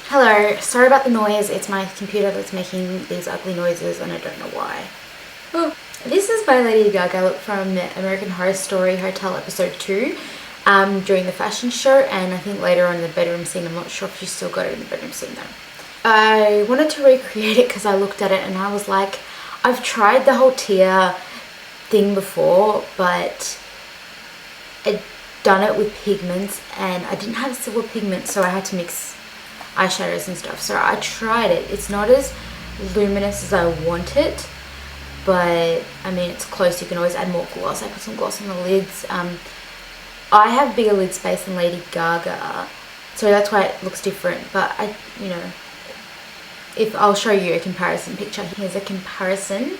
Hello, sorry about the noise. It's my computer that's making these ugly noises and I don't know why. Oh, this is by Lady Gaga from American Horror Story Hotel episode 2 during the fashion show, and I think later on in the bedroom scene. I'm not sure if you still got it in the bedroom scene though. I wanted to recreate it because I looked at it and I was like, I've tried the whole tear thing before, but I'd done it with pigments and I didn't have silver pigment, so I had to mix eyeshadows and stuff. So I tried it. It's not as luminous as I want it, but I mean, it's close. You can always add more gloss. I put some gloss on the lids. I have bigger lid space than Lady Gaga, so that's why it looks different. But if I'll show you a comparison picture. Here's a comparison.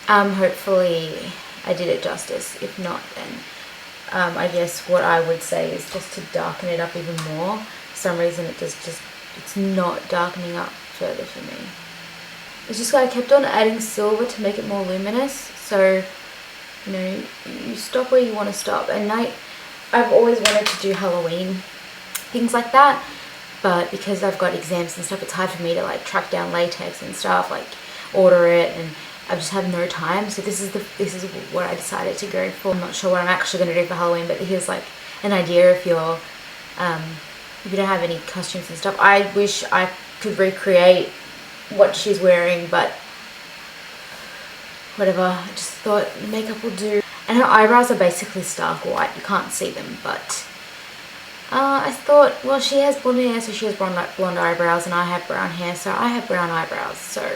Hopefully I did it justice. If not, then I guess what I would say is just to darken it up even more. For some reason it's not darkening up further for me. It's just like I kept on adding silver to make it more luminous, so you stop where you want to stop. And I've always wanted to do Halloween things like that, but because I've got exams and stuff, it's hard for me to like track down latex and stuff, like order it, and I just have no time. So this is what I decided to go for. I'm not sure what I'm actually going to do for Halloween, but here's like an idea if you don't have any costumes and stuff. I wish I could recreate what she's wearing, but whatever. I just thought makeup will do. And her eyebrows are basically stark white. You can't see them, but I thought, well, she has blonde hair, so she has blonde eyebrows, and I have brown hair, so I have brown eyebrows. So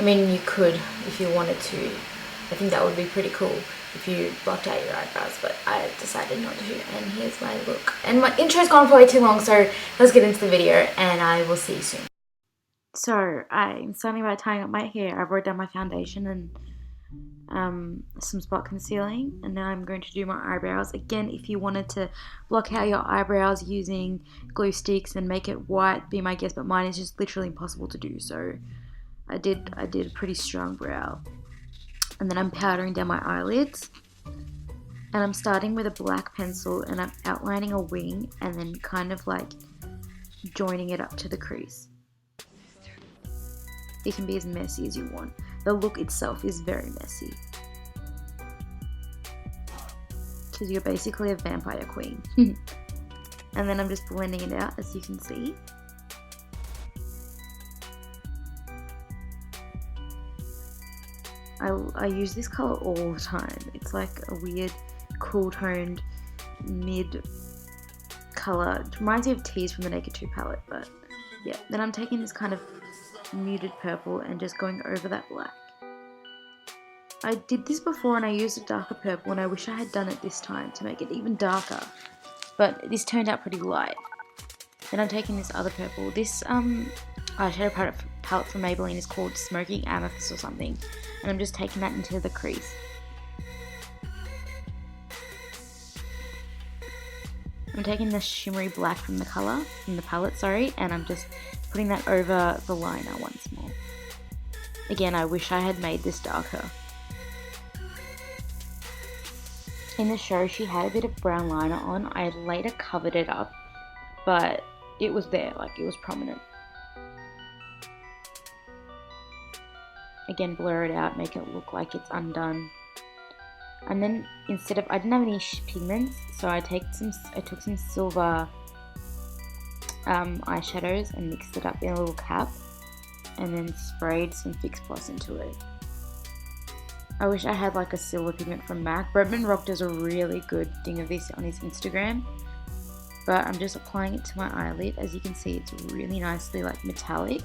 I mean, you could if you wanted to. I think that would be pretty cool if you blocked out your eyebrows, but I decided not to. And here's my look. And my intro's gone for way too long, so let's get into the video and I will see you soon. So I'm starting by tying up my hair. I've already done my foundation and some spot concealing, and now I'm going to do my eyebrows. Again, if you wanted to block out your eyebrows using glue sticks and make it white, be my guest, but mine is just literally impossible to do, so I did a pretty strong brow. And then I'm powdering down my eyelids, and I'm starting with a black pencil and I'm outlining a wing and then kind of like joining it up to the crease. It can be as messy as you want. The look itself is very messy because you're basically a vampire queen. And then I'm just blending it out, as you can see. I use this color all the time. It's like a weird cool toned mid color. It reminds me of Tease from the Naked 2 palette, but yeah. Then I'm taking this kind of muted purple and just going over that black. I did this before and I used a darker purple, and I wish I had done it this time to make it even darker, but this turned out pretty light. Then I'm taking this other purple. This eyeshadow palette from Maybelline is called Smoking Amethyst or something, and I'm just taking that into the crease. I'm taking the shimmery black from the palette, and I'm just putting that over the liner once more. Again, I wish I had made this darker. In the show, she had a bit of brown liner on. I later covered it up, but it was there, like it was prominent. Again, blur it out, make it look like it's undone. And then I didn't have any pigments, so I took some silver eyeshadows and mixed it up in a little cap, and then sprayed some Fix Plus into it. I wish I had like a silver pigment from MAC. Bretman Rock does a really good thing of this on his Instagram, but I'm just applying it to my eyelid. As you can see, it's really nicely like metallic,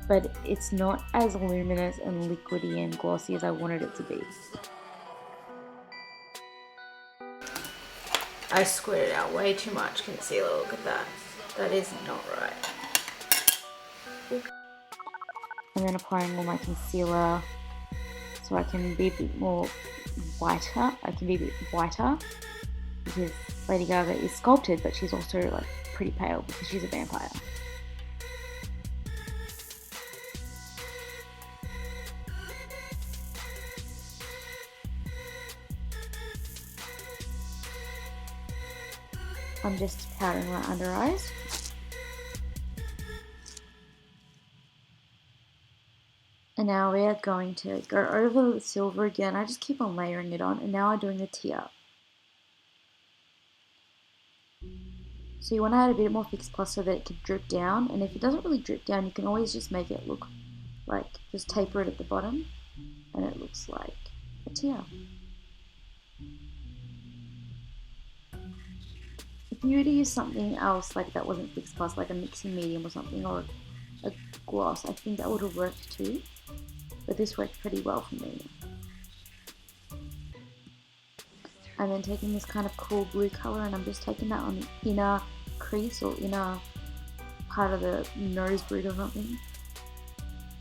but it's not as luminous and liquidy and glossy as I wanted it to be. I squirted out way too much concealer. Look at that. That is not right. And then applying all my concealer so I can be a bit more whiter. Because Lady Gaga is sculpted, but she's also like pretty pale because she's a vampire. I'm just powdering my under eyes. And now we are going to go over the silver again. I just keep on layering it on, and now I'm doing the tear. So you want to add a bit more Fix Plus so that it can drip down, and if it doesn't really drip down, you can always just make it look like, just taper it at the bottom, and it looks like a tear. If you were to use something else like that wasn't Fix Plus, like a mixing medium or something, or a gloss, I think that would have worked too, but this worked pretty well for me. And then taking this kind of cool blue color, and I'm just taking that on the inner crease or inner part of the nose bridge or something,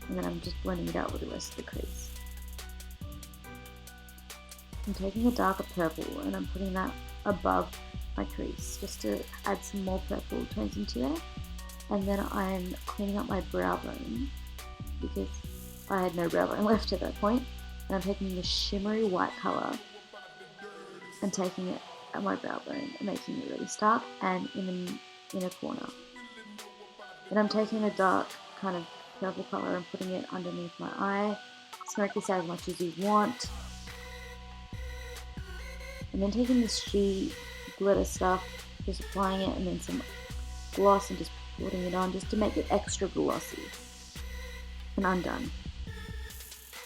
and then I'm just blending it out with the rest of the crease. I'm taking a darker purple and I'm putting that above my crease just to add some more purple tones into there. And then I'm cleaning up my brow bone because I had no brow bone left at that point, and I'm taking the shimmery white color and taking it at my brow bone and making it really stark and in the inner corner. Then I'm taking a dark kind of purple color and putting it underneath my eye. Smoke this out as much as you want. And then taking this sheet glitter stuff, just applying it, and then some gloss and just putting it on just to make it extra glossy. And I'm done.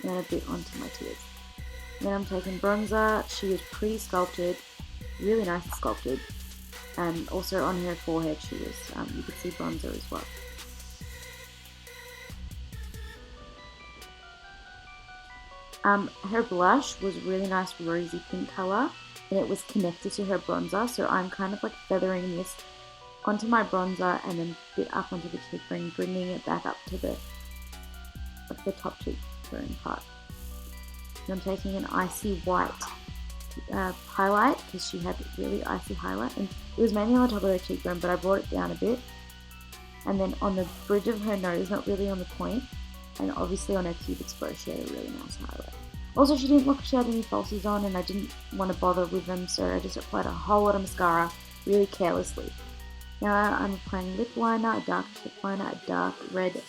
And then a bit onto my tears. And then I'm taking bronzer. She was pretty sculpted, really nice sculpted. And also on her forehead she was, you could see bronzer as well. Her blush was really nice rosy pink color, and it was connected to her bronzer, so I'm kind of like feathering this onto my bronzer and then a bit up onto the cheekbone, bringing it back up to the top cheekbone part. And I'm taking an icy white highlight because she had really icy highlight, and it was mainly on the top of her cheekbone, but I brought it down a bit. And then on the bridge of her nose, not really on the point, and obviously on her cupid's bow, she had a really nice highlight. Also, she didn't look like she had any falsies on, and I didn't want to bother with them, so I just applied a whole lot of mascara really carelessly. Now I'm applying lip liner, a dark lip liner, a dark red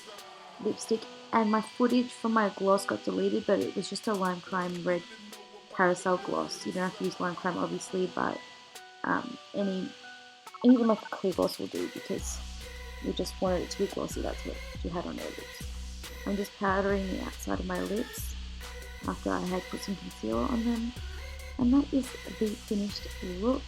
lipstick, and my footage from my gloss got deleted, but it was just a Lime Crime red carousel gloss. You don't have to use Lime Crime, obviously, but even like a clear gloss will do, because we just wanted it to be glossy. That's what she had on her lips. I'm just powdering the outside of my lips after I had put some concealer on them, and that is the finished look.